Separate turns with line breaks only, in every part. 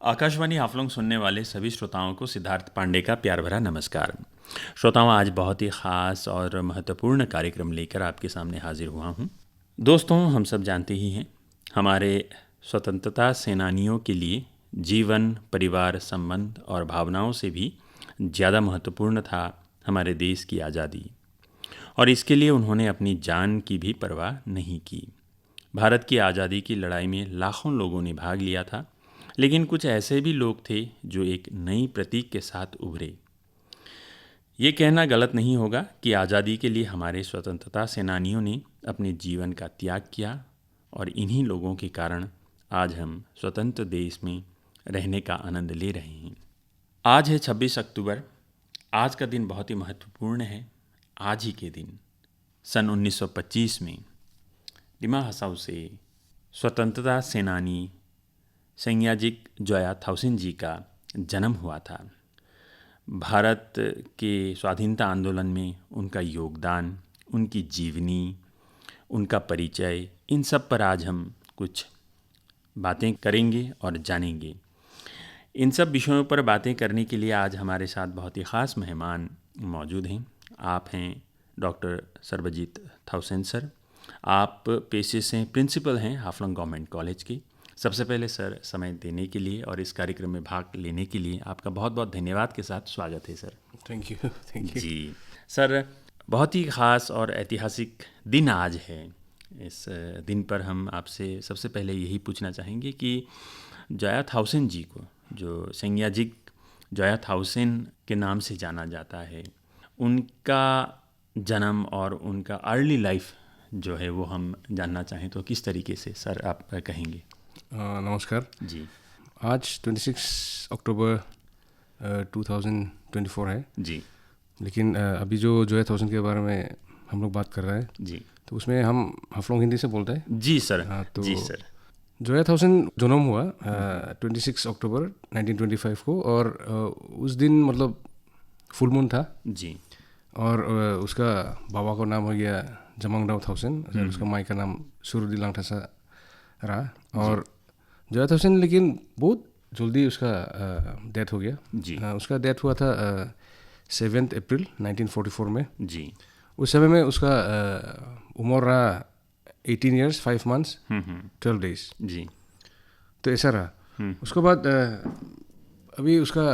आकाशवाणी हाफलोंग सुनने वाले सभी श्रोताओं को सिद्धार्थ पांडे का प्यार भरा नमस्कार। श्रोताओं, आज बहुत ही ख़ास और महत्वपूर्ण कार्यक्रम लेकर आपके सामने हाजिर हुआ हूँ। दोस्तों, हम सब जानते ही हैं, हमारे स्वतंत्रता सेनानियों के लिए जीवन, परिवार, संबंध और भावनाओं से भी ज़्यादा महत्वपूर्ण था हमारे देश की आज़ादी, और इसके लिए उन्होंने अपनी जान की भी परवाह नहीं की। भारत की आज़ादी की लड़ाई में लाखों लोगों ने भाग लिया था, लेकिन कुछ ऐसे भी लोग थे जो एक नई प्रतीक के साथ उभरे। ये कहना गलत नहीं होगा कि आज़ादी के लिए हमारे स्वतंत्रता सेनानियों ने अपने जीवन का त्याग किया, और इन्हीं लोगों के कारण आज हम स्वतंत्र देश में रहने का आनंद ले रहे हैं। आज है 26 अक्टूबर। आज का दिन बहुत ही महत्वपूर्ण है। आज ही के दिन सन 1925 में डिमा हसाऊ से स्वतंत्रता सेनानी सयाजिक जोया थाउसेन जी का जन्म हुआ था। भारत के स्वाधीनता आंदोलन में उनका योगदान, उनकी जीवनी, उनका परिचय, इन सब पर आज हम कुछ बातें करेंगे और जानेंगे। इन सब विषयों पर बातें करने के लिए आज हमारे साथ बहुत ही ख़ास मेहमान मौजूद हैं। आप हैं डॉक्टर सर्वजीत थाउसेन सर। आप पेशे से प्रिंसिपल हैं हाफलोंग गवर्नमेंट कॉलेज के। सबसे पहले सर, समय देने के लिए और इस कार्यक्रम में भाग लेने के लिए आपका बहुत बहुत धन्यवाद के साथ स्वागत है sir.
Thank you
ji sir, बहुत ही ख़ास और ऐतिहासिक दिन आज है। इस दिन पर हम आपसे सबसे पहले यही पूछना चाहेंगे कि जोया थाउसेन जी को, जो सयाजिक जोया थाउसेन के नाम से जाना जाता है, उनका जन्म और उनका अर्ली लाइफ जो है वो हम जानना चाहें तो किस तरीके से सर आप कहेंगे?
नमस्कार
जी।
आज 26 अक्टूबर 2024 है
जी।
लेकिन अभी जो जोया थाउसेन के बारे में हम लोग बात कर रहे हैं
जी।
तो उसमें हम हाफलोंग हिंदी से बोलते हैं।
जी सर।
तो
जी सर।
जोया थाउसेन जन्म हुआ 26 अक्टूबर 1925 को, और उस दिन मतलब फुल मून था।
जी।
और उसका बाबा का नाम हो गया जमांगदाव थाउसेन, उसका माई का नाम सुरुदी लांगथासा रहा। और जोया थाउसेन लेकिन बहुत जल्दी उसका डेथ हो गया।
जी।
उसका डेथ हुआ था 7 अप्रैल 1944 में।
जी।
उस समय में उसका उम्र रहा 18 years 5 months 12 days।
जी।
तो ऐसा रहा। उसके बाद अभी उसका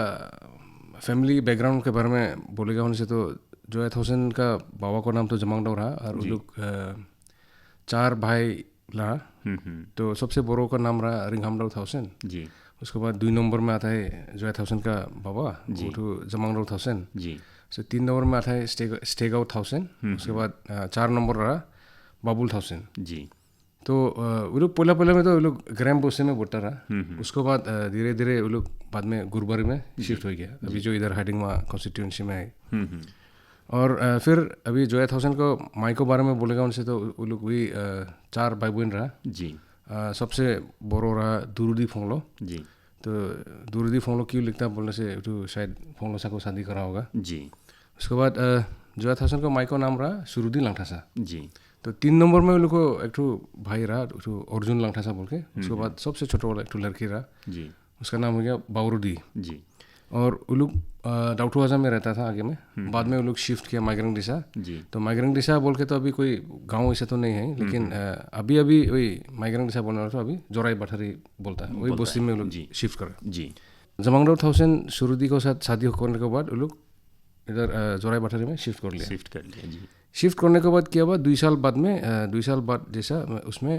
फैमिली बैकग्राउंड के बारे में बोलेगा होने से तो जोया थाउसेन का बाबा का नाम तो जमांगदाव रहा, और वो लोग 4 भाई रहा। तो सबसे बड़ों का नाम रहा रिंगहामदाव थाउसेन।
जी।
उसके बाद 2 नंबर में आता है जोया थाउसेन का बाबा, वो तो जमांगदाव थाउसेन।
जी।
सो 3 नंबर में आता है स्टेगाव थाउसेन। उसके बाद 4 नंबर रहा बाबुल थाउसेन।
जी।
तो वो लोग पहले में तो वो लोग ग्राम बोसे में बोलता रहा। उसके बाद धीरे धीरे वो लोग बाद में गुरबारी में शिफ्ट हो गया, अभी जो इधर हाइडिंगमा कॉन्स्टिट्यूंसी में है। और फिर अभी जोया थाउसेन को माई को बारे में बोलेगा उनसे तो वो लोग भी 4 भाई बहन रहा।
जी।
सबसे बड़ो रहा दुरुदी फोंगलो।
जी।
तो दुरुदी फोंगलो क्यों लिखता है बोलने से तो शायद फोंगलो सा को शादी करा होगा।
जी।
उसके बाद जोया थाउसेन को माई को नाम रहा सुरुदी लांगथासा।
जी।
तो 3 नंबर में वो लोग को एक ठो भाई रहा, अर्जुन लांगथासा बोल के। उसके बाद सबसे छोटा वाला एक ठो लड़की रहा।
जी।
उसका नाम हो गया बावरुदी।
जी।
और वो लोग डाउटुआजा में रहता था आगे में। बाद में वो लोग शिफ्ट किया माइग्रेंग दिशा।
जी।
तो माइग्रेंग दिशा बोल के तो अभी कोई गांव ऐसा तो नहीं है, लेकिन अभी वही माइग्रेंग दिशा बोलने वाला तो अभी जोराई बठारी बोलता है, वही बस्ती में वो लोग शिफ्ट करे।
जी।
जमांगदाव थाउसेन सुरुदी के साथ शादी करने के बाद वो लोग इधर जोराई बठारी में शिफ्ट कर लिया।
जी।
शिफ्ट करने के बाद क्या हुआ, 2 साल बाद जैसा उसमें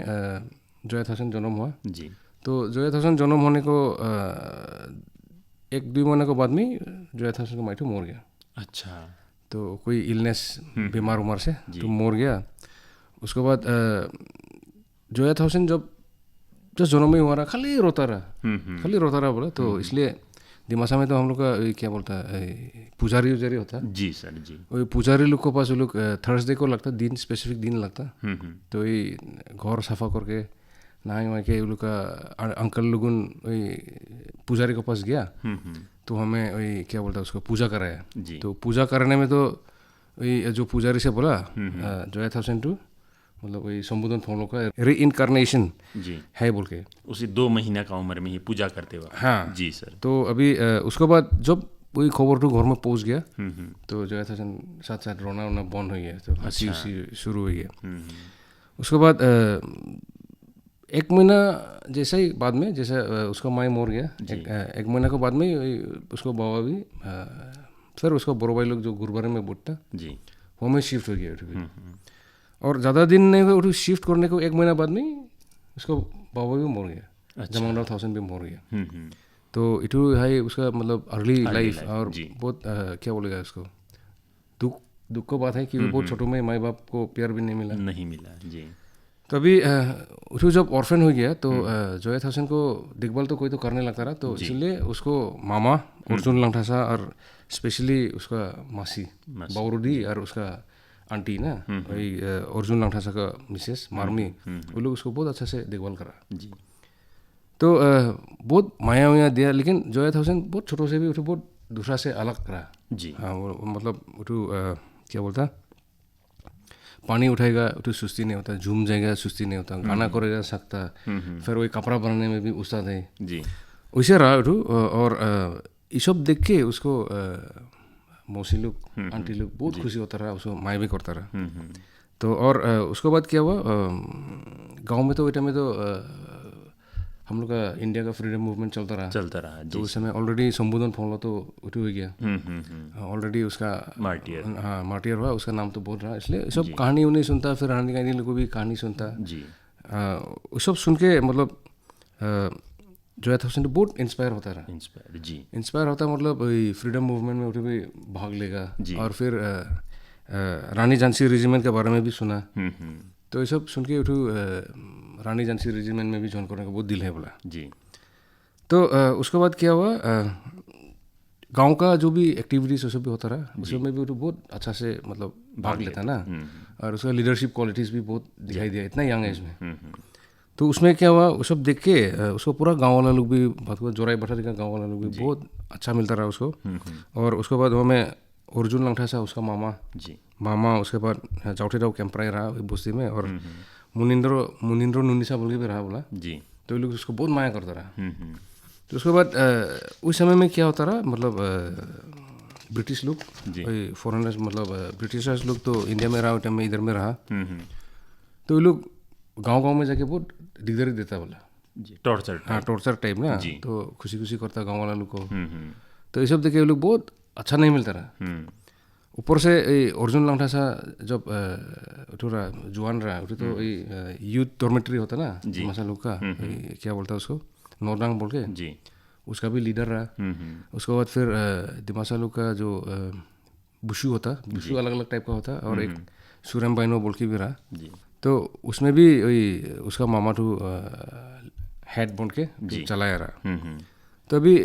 जोया थाउसेन जन्म हुआ।
जी।
तो जोया थाउसेन जन्म होने को 1-2 महीने के बाद में जोया थाउसेन का माइटो मर गया।
अच्छा।
तो कोई इलनेस बीमार उमर से तो मर गया। उसके बाद जोया थाउसेन जब जन्म ही हुआ रहा खाली रोता रहा बोला। तो इसलिए दिमासा में तो हम लोग का क्या बोलता है पुजारी होता है।
जी सर। जी।
वही पुजारी लोग के पास वो लोग थर्सडे को लगता दिन, स्पेसिफिक दिन लगता। तो वही घर सफा करके नहाए वहाँ के वो लोग का अंकल लोगन वही पुजारी के पास गया। तो हमें वही क्या बोलता है उसको पूजा कराया। तो पूजा कराने में तो वही जो पुजारी से बोला जोया थाउसेन टू मतलब वही संबोधन फॉलो का री इनकारनेशन
जी
है बोल के।
उसी 2 महीना का उम्र में ही पूजा करते हुए।
हाँ
जी सर।
तो अभी उसके बाद जब वही खबर तो घर में पहुंच गया तो जो था साथ साथ रोना वोना बंद हो गया, तो हंसी उसी शुरू हुई है। उसके बाद 1 महीना जैसे ही बाद में, जैसे उसका माई मर गया, एक महीना के बाद में उसको बाबा भी फिर उसका बड़ो भाई लोग जो गुरुद्वारे में बैठता
जी
वो में शिफ्ट हो गया। और ज़्यादा दिन नहीं हुए शिफ्ट करने को, 1 महीना बाद में उसका बाबा भी मर गया। जमांगडाव थाउसेंड भी मर गया। तो इटू है उसका मतलब अर्ली लाइफ। और बहुत क्या बोलेगा उसको, दुख का बात है कि बहुत छोटों में माई बाप को प्यार भी नहीं मिला
जी।
तो अभी उठू जब ऑर्फन हो गया तो जोया थाउसेंड को देखभाल तो कोई तो करने लगता रहा, तो इसलिए उसको मामा अर्जुन लंगथासा और स्पेशली उसका मासी बाउरुदी और उसका आंटी ना वही अर्जुन लंगथासा का मिसेस मारमी, वो लोग उसको बहुत अच्छा से देखभाल करा
जी।
तो बहुत माया वाया दिया। लेकिन जोया थाउसेंड बहुत छोटों से भी उठू बहुत दूसरा से अलग रहा
जी।
हाँ वो मतलब उठू क्या बोलता, पानी उठाएगा तो सुस्ती नहीं होता, झूम जाएगा सुस्ती नहीं होता, गाना करेगा सकता, फिर वही कपड़ा बनाने में भी उस्ताद है
जी।
वैसे रहा उठू। और ये सब देख के उसको मौसी लोग आंटी लोग बहुत खुशी होता रहा, उसको माया भी करता रहा। तो और उसके बाद क्या हुआ, गांव में तो टाइम में तो हम लोग का इंडिया का फ्रीडम मूवमेंट चलता रहा तो उस समय ऑलरेडी संबोधन फॉलो तो उठू हो गया ऑलरेडी उसका
मार्टियर।
हाँ मार्टियर हुआ, उसका नाम तो बोल रहा, इसलिए सब कहानी उन्हें सुनता, फिर रानी गांधी लोग को भी कहानी सुनता
जी।
वो सब सुन के मतलब जोया थाउसेंड बहुत इंस्पायर होता रहा। इंस्पायर होता मतलब फ्रीडम मूवमेंट में उठे भी भाग लेगा। और फिर रानी झांसी रेजिमेंट के बारे में भी सुना, तो ये सब सुन के उठू रानी झांसी रेजिमेंट में भी ज्वाइन करने का बहुत दिल है बोला
जी।
तो उसके बाद क्या हुआ, गांव का जो भी एक्टिविटीज़ सब भी होता रहा, उसमें भी उठू बहुत अच्छा से मतलब भाग लेता ना। और उसका लीडरशिप क्वालिटीज़ भी बहुत दिखाई दिया इतना यंग एज में। तो उसमें क्या हुआ, वो सब देख के उसको पूरा गांव वाला लोग भी जोराई बैठा देखा, गांव वाला लोग भी बहुत अच्छा मिलता रहा उसको। और उसके बाद वो में अर्जुन लंगथासा उसका मामा उसके बाद चौथेराव कैंपराई रहा बस्ती में, और मुनिंद्रो नुनिसा बोल के भी रहा बोला
जी।
तो लोग उसको बहुत माया करता रहा। तो उसके बाद उस समय में क्या होता रहा, मतलब ब्रिटिश लोग फॉरेनर्स मतलब ब्रिटिशर्स लोग तो इंडिया में रहा, टाइम में इधर में रहा, तो ये लोग गांव में जाके बहुत दिगदारी देता बोला
जी, टॉर्चर।
हाँ टॉर्चर टाइप ना, तो खुशी करता गांव वाला लोग को। तो ये सब देखे ये लोग बहुत अच्छा नहीं मिलता रहा। ऊपर से अर्जुन लंगथासा जब थोड़ा जुआन रहा उठे तो यूथ डॉर्मेटरी होता ना दिमासा लोग का, क्या बोलता है उसको, नौरंग बोल के
जी,
उसका भी लीडर रहा। उसके बाद फिर दिमासा लोग का जो बुशु होता, बुशु अलग अलग टाइप का होता, और एक सूरम बाइनो बोल के भी रहा। तो उसमें भी उसका मामा टू हेड बन के चलाया रहा। तो अभी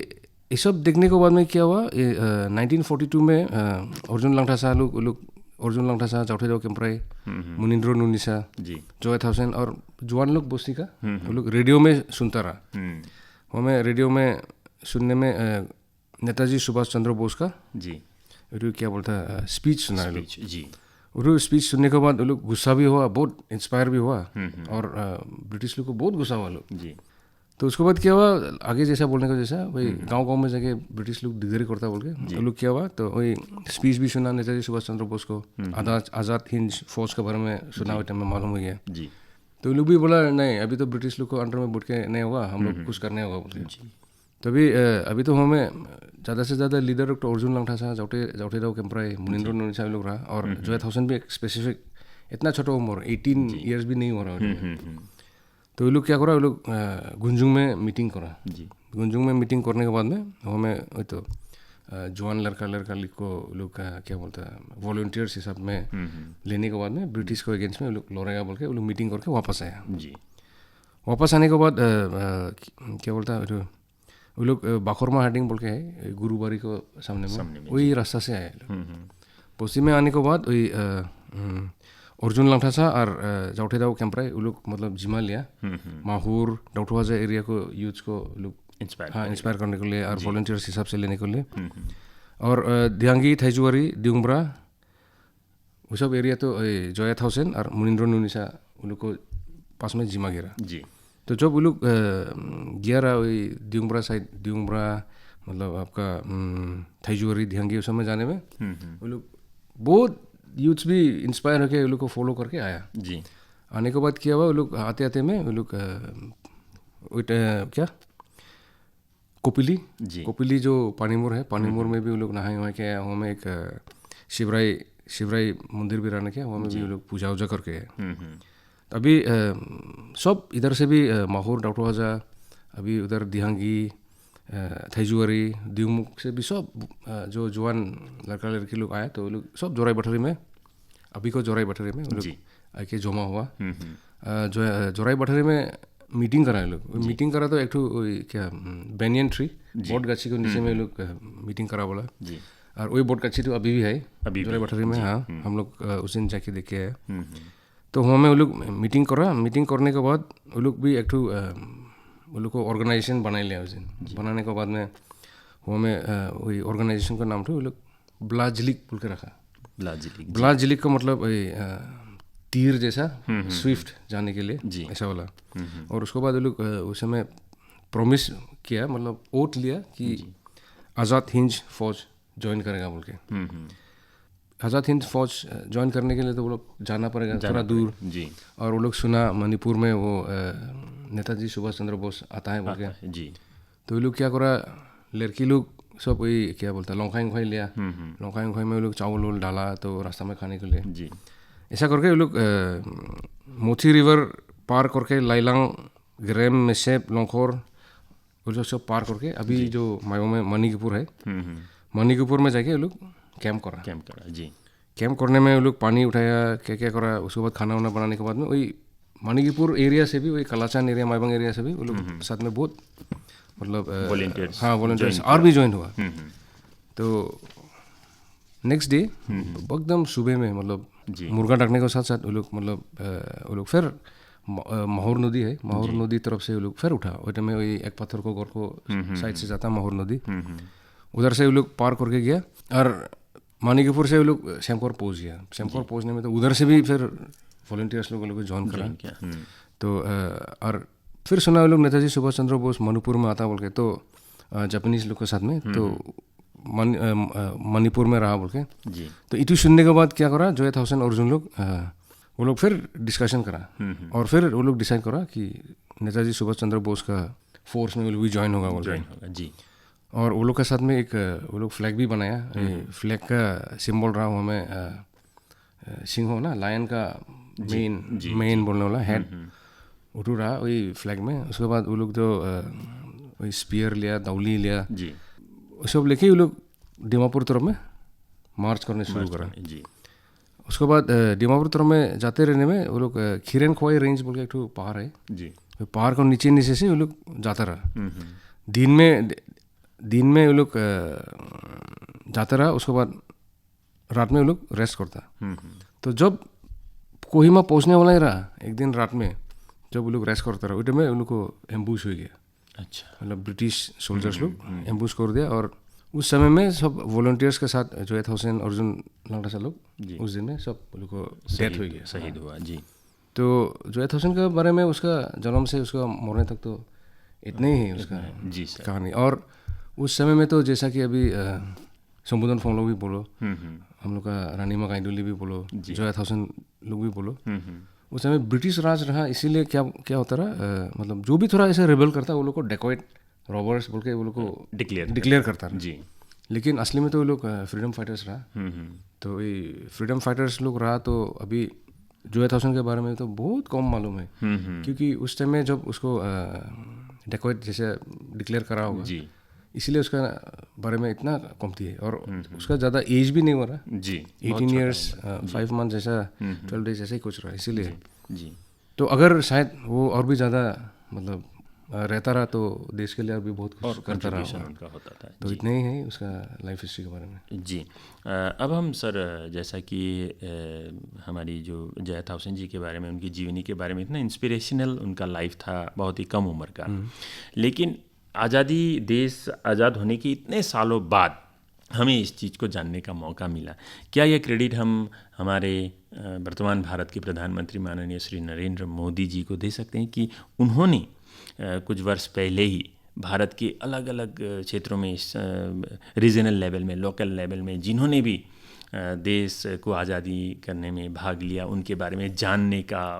ये सब देखने के बाद में क्या हुआ, 1942 में अर्जुन लंगथासा अर्जुन लंगथासा चौथेराव कैंपराई मुनिंद्रो नुनिसा जोया थाउसेंड और जवान लोग बस्ती का वो लोग रेडियो में सुनता रहा। वो मैं रेडियो में सुनने में नेताजी सुभाष चंद्र बोस का क्या बोलता है स्पीच सुना है लोग। वो स्पीच सुनने के बाद वो लोग गुस्सा भी हुआ, बहुत इंस्पायर भी हुआ, और ब्रिटिश लोग को बहुत गुस्सा हुआ लोग। तो उसके बाद क्या हुआ, आगे जैसा बोलने का जैसा वही गांव में जाके ब्रिटिश लोग डिग्री करता बोल के वो लोग क्या हुआ, तो वही स्पीच भी सुना नेताजी सुभाष चंद्र बोस को, आज़ाद हिंद फौज के बारे में सुना हुआ टाइम में मालूम हो गया। तो लोग भी बोला नहीं अभी तो ब्रिटिश लोग को अंडर में बैठ के नहीं होगा, हम लोग कुछ करने होगा बोल के। तो अभी तो हमें ज़्यादा से ज़्यादा लीडर तो अर्जुन लंगथासा चौथेराव कैंपराई मुनिंद्रो नुनिसा लोग रहा, और जोया थाउसेंड भी एक स्पेसिफिक इतना छोटा उम्र 18 ईयर्स भी नहीं हो रहा। तो ये लोग क्या करा, ये लोग गुंजुंग में मीटिंग करा। गुंजुंग में मीटिंग करने के बाद में हमें तो जवान लड़का को लोग का क्या बोलता है वॉलंटियर्स हिसाब में लेने के बाद में ब्रिटिश को अगेंस्ट में लोग लड़ेगा बोल के वो लोग मीटिंग करके वापस आया। वापस आने के बाद क्या बोलता है वो लोग बाखोरमा हार्डिंग बोल के है गुरुबारी को सामने में वही रास्ता से आए। पश्चिम में आने के बाद वही अर्जुन लंगथासा और चौथेराव कैंपराई वो लोग मतलब जिम्मा लिया माहूर डौठवाजा एरिया को यूथ को लोग इंस्पायर करने के लिए और वॉलंटियर्स हिसाब से लेने के लिए। और दियांगी थाइजुआरी दिउंगब्रा वो सब एरिया तो जोयत हुसैन और मुनिंद्रो नुनिसा उन लोग को पास में जिमा गिरा।
जी।
तो जब वो लोग गया रहा वही दियोंगब्रा साइड, दियोंगब्रा मतलब आपका थाईजुअरी धियांगी उस समय जाने में वो लोग बहुत यूथ्स भी इंस्पायर होकर वो लोग को फॉलो करके आया।
जी।
आने के बाद क्या हुआ, वो लोग आते आते में वो लोग क्या कोपिली जो पानीमुर है, पानीमुर में भी वो लोग नहाए वहाँ के आया। वहाँ में एक शिवराई मंदिर भी रहने के, वहाँ में भी वो लोग पूजा वूजा करके आए। तो अभी सब इधर से भी माहौर डॉक्टर वाजा, अभी उधर दिहांगी थाईजुअरी दियोमुख से भी सब जो जवान लड़का लड़की लोग आए, तो वो लोग सब जोराई बटरी में, अभी को जोराई बटरी में वो लोग आके जमा हुआ। जो जोराई बटरी में मीटिंग करा लोग, मीटिंग करा तो एक ठो क्या बेनियन ट्री बोट गाछी को नीचे में लोग मीटिंग करा बोला। और वही बोट गाछी तो अभी भी है जोराई बटरी में। हाँ, हम लोग उस दिन जाके देखे आए। तो वहाँ में वो लोग मीटिंग करा, मीटिंग करने के बाद वो लोग भी एक ठो वो लोग को ऑर्गेनाइजेशन बना लिया उस दिन। बनाने के बाद में वहाँ में वही ऑर्गेनाइजेशन का नाम था वो लोग ब्लाजिलिक बोल के रखा। ब्लाजिलिक का मतलब तीर जैसा स्विफ्ट जाने के लिए ऐसा वाला। और उसके बाद वो लोग उस समय प्रॉमिस किया, मतलब ओट लिया कि आज़ाद हिंद फौज ज्वाइन करेगा बोल के। आज़ाद हिंद फौज ज्वाइन करने के लिए तो वो लोग जाना पड़ेगा थोड़ा दूर। और वो लोग सुना मणिपुर में वो नेताजी सुभाष चंद्र बोस आता है बोल के। तो वो लोग क्या करा, लड़की लोग सब वही क्या बोलता है लोंखाई उंखाई लिया। लोंखाई उंखाई में वो लोग चावल वोल डाला तो रास्ता में खाने के लिए। ऐसा करके वो लोग मोची रिवर पार करके लाइलांग, ग्रेम, मेसेप, लोंखोर वो लोग सब पार करके अभी जो मायो में मणिपुर है, मणिपुर में जाके वो लोग कैंप करा। कैंप करने में वो लोग पानी उठाया, क्या क्या करा। उसके बाद खाना वाना बनाने के बाद में वही मणिपुर एरिया से भी, वही कलाचान एरिया, माइबंग एरिया से भी वो लोग साथ में बहुत मतलब वॉलंटियर्स और भी ज्वाइन हुआ। तो नेक्स्ट डे एकदम सुबह में मतलब मुर्गा डाकने के साथ साथ वो लोग मतलब वो लोग फिर माहौर नदी है, माहौर नदी तरफ से वो लोग फिर उठा। वो टाइम में वही एक पत्थर को गौर को साइड से जाता माहौर नदी, उधर से वो लोग पार करके गया। और मणिपुर से वो लोग शैमकोर पहुँच गया। शैमकोर पहुँचने में तो उधर से भी फिर वॉलंटियर्स लोग ज्वाइन करा। तो और फिर सुना वो लोग नेताजी सुभाष चंद्र बोस मणिपुर में आता बोल के, तो जापानीज लोग के साथ में तो मणिपुर में रहा बोल के। तो इतु सुनने के बाद क्या करा, जोयत हुसैन अर्जुन लोग वो लोग फिर डिस्कशन करा। और फिर वो लोग डिसाइड करा कि नेताजी सुभाष चंद्र बोस का फोर्स में वो लोग भी ज्वाइन होगा बोल के। और वो लोग के साथ में एक वो लोग फ्लैग भी बनाया। फ्लैग का सिंबल रहा हमें सिंह हो ना, लायन का मेन बोलने वाला हेड उठू रहा वही फ्लैग में। उसके बाद वो लोग तो वही स्पीयर लिया, दौली लिया, सब लेके वो लोग दीमापुर तरफ में मार्च करने शुरू करा। उसके बाद दीमापुर तरफ में जाते रहने में वो लोग खीरेन खोई रेंज बोल के एक पहाड़ है, पहाड़ को नीचे से वो लोग जाता रहा। दिन में वो लोग जाता रहा। उसके बाद रात में वो लोग रेस्ट करता। तो जब कोहिमा पहुंचने वाला ही रहा एक दिन रात में, जब वो लोग रेस्ट करता रहा, उस टाइम में उन लोग को एम्बुश हो गया। अच्छा, मतलब ब्रिटिश सोल्जर्स लोग एम्बुश कर दिया। और उस समय में सब वॉलंटियर्स के साथ जोयत हुसैन, अर्जुन लंगड़ा लोग उस दिन में सब लोग को डेथ हो गया,
शहीद हुआ। जी।
तो जोयत हुसैन के बारे में उसका जन्म से उसका मरने तक तो इतने ही उसका कहानी। और उस समय में तो जैसा कि अभी संबोधन फोन लोग भी बोलो, हम लोग का रानी माँ गाइडोली भी बोलो, जोयत हुसैन लोग भी बोलो, उस समय ब्रिटिश राज रहा। इसीलिए क्या होता रहा, मतलब जो भी थोड़ा ऐसे रेबल करता वो लोग को डेकॉइट रॉबर्स बोल के वो लोग को डिक्लेयर करता रहा। जी। लेकिन असली में तो वो लोग फ्रीडम फाइटर्स रहा। तो ये फ्रीडम फाइटर्स लोग रहा। तो अभी जोयत हुसैन के बारे में तो बहुत कम मालूम है, क्योंकि उस टाइम में जब उसको डेकॉइट जैसे डिक्लेयर करा होगा, इसीलिए उसका बारे में इतना कमती है। और उसका ज़्यादा एज भी नहीं हो रहा जी, 18 ईयर्स 5 मंथ जैसा 12 डेज ऐसा ही कुछ रहा, इसीलिए जी। तो अगर शायद वो और भी ज़्यादा मतलब रहता रहा तो देश के लिए और भी बहुत कुछ करता रहा उनका होता था। तो इतना ही है उसका लाइफ हिस्ट्री के बारे में
जी। अब हम सर जैसा कि हमारी जो जोयत हुसैन जी के बारे में, उनकी जीवनी के बारे में, इतना इंस्पिरेशनल उनका लाइफ था, बहुत ही कम उम्र का। लेकिन आज़ादी, देश आज़ाद होने के इतने सालों बाद हमें इस चीज़ को जानने का मौका मिला। क्या यह क्रेडिट हम हमारे वर्तमान भारत के प्रधानमंत्री माननीय श्री नरेंद्र मोदी जी को दे सकते हैं कि उन्होंने कुछ वर्ष पहले ही भारत के अलग अलग क्षेत्रों में, रीजनल लेवल में, लोकल लेवल में जिन्होंने भी देश को आज़ादी करने में भाग लिया, उनके बारे में जानने का,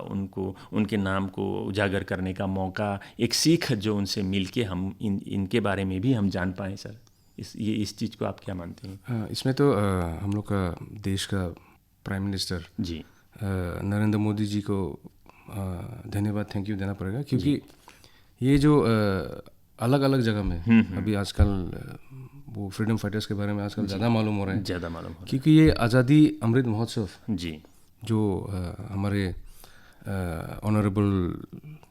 उनके नाम को उजागर करने का मौका, एक सीख जो उनसे मिलके हम इनके बारे में भी हम जान पाएँ सर। इस चीज़ को आप क्या मानते हैं?
इसमें तो हम लोग का देश का प्राइम मिनिस्टर
जी
नरेंद्र मोदी जी को धन्यवाद, थैंक यू देना पड़ेगा, क्योंकि ये जो अलग अलग जगह में अभी आजकल वो फ्रीडम फाइटर्स के बारे में आजकल ज़्यादा मालूम हो रहा है,
ज़्यादा मालूम हो रहा है,
क्योंकि ये आज़ादी अमृत महोत्सव
जी
जो हमारे ऑनरेबल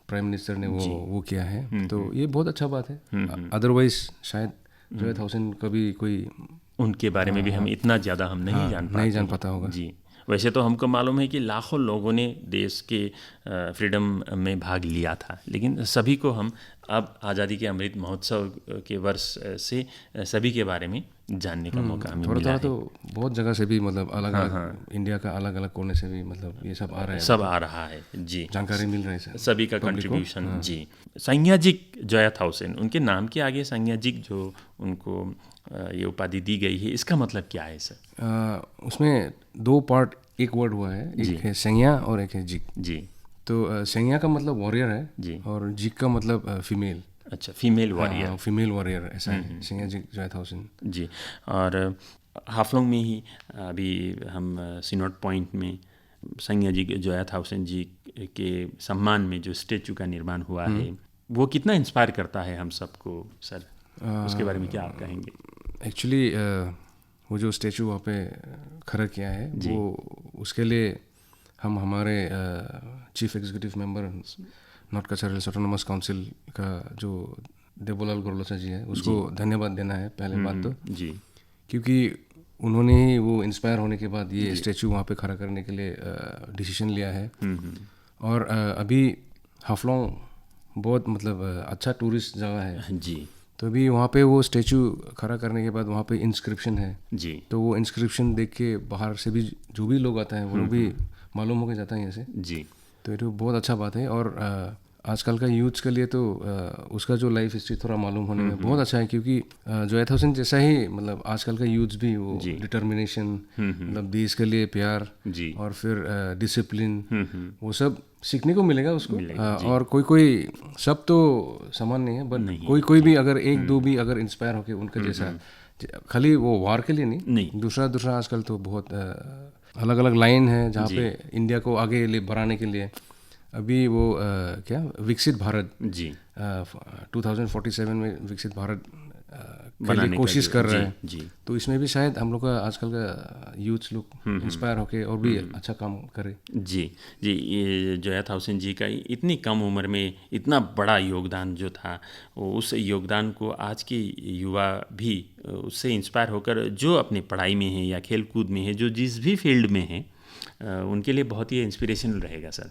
प्राइम मिनिस्टर ने वो किया है, तो ये बहुत अच्छा बात है। अदरवाइज शायद जोया थाउसेन कभी कोई
उनके बारे में भी हम इतना ज़्यादा हम नहीं जान
पाता होगा।
जी, वैसे तो हमको मालूम है कि लाखों लोगों ने देश के फ्रीडम में भाग लिया था, लेकिन सभी को हम अब आज़ादी के अमृत महोत्सव के वर्ष से सभी के बारे में जानने का मौका हमें मिला है।
तो बहुत जगह से भी, मतलब अलग अलग इंडिया का अलग अलग कोने से भी, मतलब ये सब आ रहा है जी,
जानकारी
मिल रही है
सभी का कंट्रीब्यूशन। जी, संज्ञाजिक जोया थाउसेन, उनके नाम के आगे संज्ञाजिक जो उनको ये उपाधि दी गई है, इसका मतलब क्या है सर?
उसमें दो पार्ट, एक वर्ड हुआ है, एक है संज्ञा और एक है जिक
जी।
तो संज्ञा का मतलब वॉरियर है
जी, और
जिक का मतलब फीमेल।
अच्छा, फीमेल वॉरियर।
फीमेल वॉरियर ऐसा है संज्ञाजिक जोया थाउसेन
जी। और हाफलोंग में ही अभी हम सिनोट पॉइंट में संज्ञाजिक जोया थाउसेन जी के सम्मान में जो स्टेचू का निर्माण हुआ है, वो कितना इंस्पायर करता है हम सबको सर? उसके बारे में क्या आप कहेंगे?
एक्चुअली वो जो स्टेचू वहाँ पे खड़ा किया है, वो उसके लिए हम हमारे चीफ एग्जीक्यूटिव मेंबर नॉर्थ कच्छा हिल्स ऑटोनोमस काउंसिल का जो देवोलाल गोरलोचा जी है, उसको धन्यवाद देना है पहले बात तो
जी,
क्योंकि उन्होंने ही वो इंस्पायर होने के बाद ये स्टेचू वहाँ पे खड़ा करने के लिए डिसीजन लिया है। और अभी हाफलोंग बहुत मतलब अच्छा टूरिस्ट जगह है
जी,
तो अभी वहाँ पे वो स्टेचू खड़ा करने के बाद वहाँ पे इंस्क्रिप्शन है
जी,
तो वो इंस्क्रिप्शन देख के बाहर से भी जो भी लोग आता है वो लोग भी मालूम होकर जाता है यहाँ से
जी।
तो ये तो बहुत अच्छा बात है। और आजकल का यूथ्स के लिए तो उसका जो लाइफ हिस्ट्री थोड़ा मालूम होने में बहुत अच्छा है, क्योंकि जोया थाउसेन जैसा ही मतलब आजकल का यूथ्स भी वो डिटर्मिनेशन, मतलब देश के लिए प्यार और फिर डिसिप्लिन, वो सब सीखने को मिलेगा उसको। और कोई सब तो समान नहीं है, बट कोई भी अगर एक दो भी अगर इंस्पायर होके उनका जैसा, खाली वो वार के लिए नहीं, दूसरा आजकल तो बहुत अलग अलग लाइन है जहाँ पे इंडिया को आगे बढ़ाने के लिए अभी वो क्या विकसित भारत 2047 में विकसित भारत के लिए कोशिश कर रहा है। तो इसमें भी शायद हम लोग का आजकल का यूथ लोग इंस्पायर होके और भी अच्छा काम करे।
जी, ये जोया थाउसेन जी का इतनी कम उम्र में इतना बड़ा योगदान जो था, उस योगदान को आज के युवा भी उससे इंस्पायर होकर जो अपनी पढ़ाई में है या खेल कूद में है, जो जिस भी फील्ड में है, उनके लिए बहुत ही इंस्पिरेशनल रहेगा सर।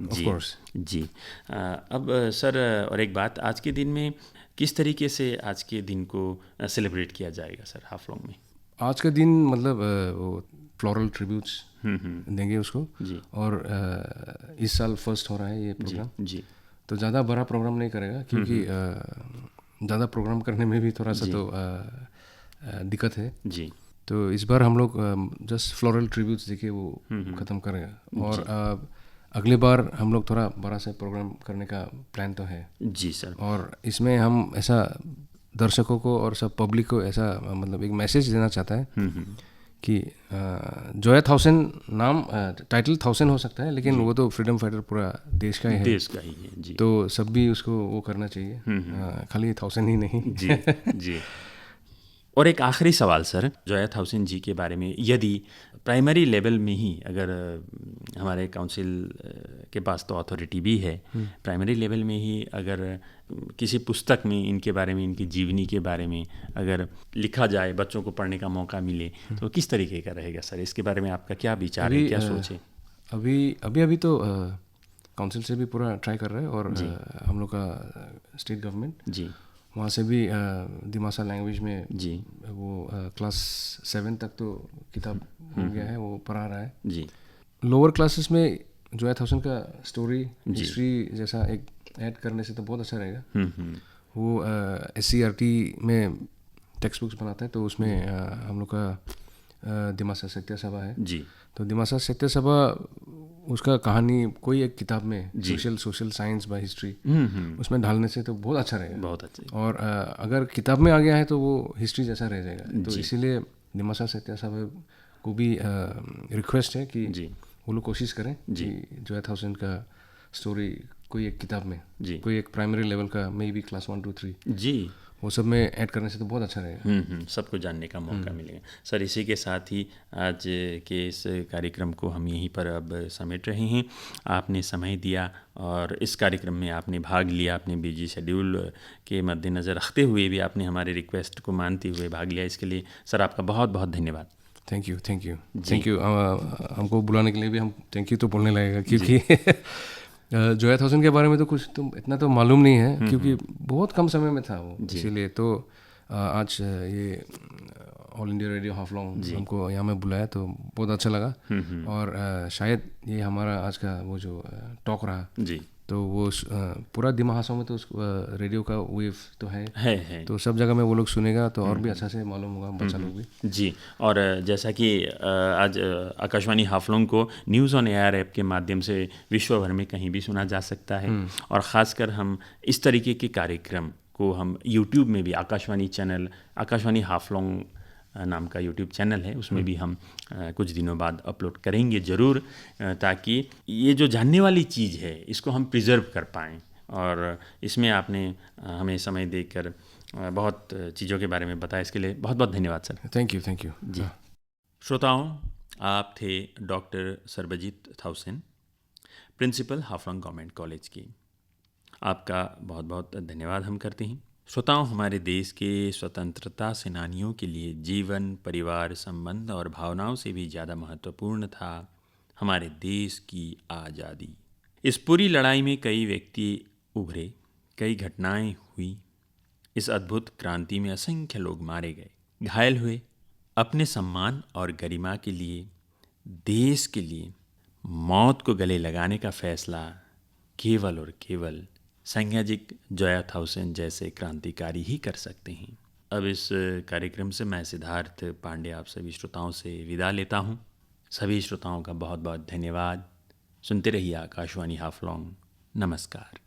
ऑफ कोर्स
जी। अब सर और एक बात, आज के दिन में किस तरीके से आज के दिन को सेलिब्रेट किया जाएगा सर हाफलोंग में?
आज का दिन मतलब वो फ्लोरल ट्रिब्यूट्स देंगे उसको जी। और इस साल फर्स्ट हो रहा है ये प्रोग्राम जी। तो ज़्यादा बड़ा प्रोग्राम नहीं करेगा क्योंकि ज़्यादा प्रोग्राम करने में भी थोड़ा सा तो दिक्कत है जी। तो इस बार हम लोग जस्ट फ्लोरल ट्रिब्यूट्स देके वो ख़त्म करेगा। और अगली बार हम लोग थोड़ा बड़ा सा प्रोग्राम करने का प्लान तो है
जी सर।
और इसमें हम ऐसा दर्शकों को और सब पब्लिक को ऐसा मतलब एक मैसेज देना चाहता है कि जोया थाउसेन नाम टाइटल थाउसेन हो सकता है, लेकिन वो तो फ्रीडम फाइटर पूरा देश का ही है जी। तो सब भी उसको वो करना चाहिए, खाली थाउसेन ही नहीं
जी जी। और एक आखिरी सवाल सर, जोया थाउसेन जी के बारे में, यदि प्राइमरी लेवल में ही अगर हमारे काउंसिल के पास तो अथॉरिटी भी है, प्राइमरी लेवल में ही अगर किसी पुस्तक में इनके बारे में, इनकी जीवनी के बारे में अगर लिखा जाए, बच्चों को पढ़ने का मौका मिले, तो किस तरीके का रहेगा सर? इसके बारे में आपका क्या विचार है, क्या सोच है?
अभी तो काउंसिल से भी पूरा ट्राई कर रहे हैं और हम लोग का स्टेट गवर्नमेंट जी। वहाँ से भी दिमासा लैंग्वेज में
जी
वो क्लास 7 तक तो किताब हो गया है, वो पढ़ा रहा है।
जी
लोअर क्लासेस में जोया थॉमसन का स्टोरी हिस्ट्री जैसा एक ऐड करने से तो बहुत अच्छा रहेगा। वो SCRT में टेक्स्ट बुक्स बनाता है, तो उसमें हम लोग का दिमासा सत्य सभा है।
जी
तो दिमासा सत्य सभा उसका कहानी कोई एक किताब में सोशल साइंस बाय हिस्ट्री उसमें ढालने से तो बहुत अच्छा रहेगा।
बहुत अच्छा।
और अगर किताब में आ गया है तो वो हिस्ट्री जैसा रह जाएगा। तो इसीलिए दिमासा सत्य सभा को भी रिक्वेस्ट है कि वो लोग कोशिश करें कि जोया थॉमसन का स्टोरी कोई एक किताब में कोई एक प्राइमरी लेवल का मे बी क्लास 1 2 3
जी
वो सब में ऐड करने से तो बहुत अच्छा रहेगा।
सबको जानने का मौका मिलेगा। सर, इसी के साथ ही आज के इस कार्यक्रम को हम यहीं पर अब समेट रहे हैं। आपने समय दिया और इस कार्यक्रम में आपने भाग लिया, अपने बिजी शेड्यूल के मद्देनज़र रखते हुए भी आपने हमारे रिक्वेस्ट को मानते हुए भाग लिया। इसके लिए सर आपका बहुत बहुत धन्यवाद।
Thank you. हमको बुलाने के लिए भी हम थैंक यू तो बोलने लगेगा, क्योंकि जोया थॉमसन के बारे में तो कुछ तो इतना तो मालूम नहीं है, क्योंकि बहुत कम समय में था वो। इसीलिए तो आज ये ऑल इंडिया रेडियो हाफलोंग हमको यहाँ में बुलाया तो बहुत अच्छा लगा। और शायद ये हमारा आज का वो जो टॉक रहा
जी
तो वो पूरा दिमाग में तो उस रेडियो का वेव तो
है
तो सब जगह में वो लोग सुनेगा तो और भी अच्छा से मालूम होगा बच्चा लोग भी।
जी, और जैसा कि आज आकाशवाणी हाफलोंग को न्यूज़ ऑन एयर ऐप के माध्यम से विश्व भर में कहीं भी सुना जा सकता है। और ख़ासकर हम इस तरीके के कार्यक्रम को हम यूट्यूब में भी आकाशवाणी चैनल, आकाशवाणी हाफलोंग नाम का यूट्यूब चैनल है, उसमें भी हम कुछ दिनों बाद अपलोड करेंगे ज़रूर, ताकि ये जो जानने वाली चीज़ है इसको हम प्रिजर्व कर पाएँ। और इसमें आपने हमें समय देकर बहुत चीज़ों के बारे में बताया, इसके लिए बहुत बहुत धन्यवाद सर।
Thank you.
जी श्रोताओं, आप थे डॉक्टर सरबजीत थाउसेन, प्रिंसिपल हाफलोंग गवर्नमेंट कॉलेज की। आपका बहुत बहुत धन्यवाद हम करते हैं। श्रोताओं, हमारे देश के स्वतंत्रता सेनानियों के लिए जीवन, परिवार संबंध और भावनाओं से भी ज़्यादा महत्वपूर्ण था हमारे देश की आज़ादी। इस पूरी लड़ाई में कई व्यक्ति उभरे, कई घटनाएं हुई। इस अद्भुत क्रांति में असंख्य लोग मारे गए, घायल हुए। अपने सम्मान और गरिमा के लिए, देश के लिए मौत को गले लगाने का फैसला केवल और केवल संज्ञाजिक जोया थॉमसन जैसे क्रांतिकारी ही कर सकते हैं। अब इस कार्यक्रम से मैं सिद्धार्थ पांडे आप सभी श्रोताओं से विदा लेता हूँ। सभी श्रोताओं का बहुत बहुत धन्यवाद। सुनते रहिए आकाशवाणी हाफलोंग। नमस्कार।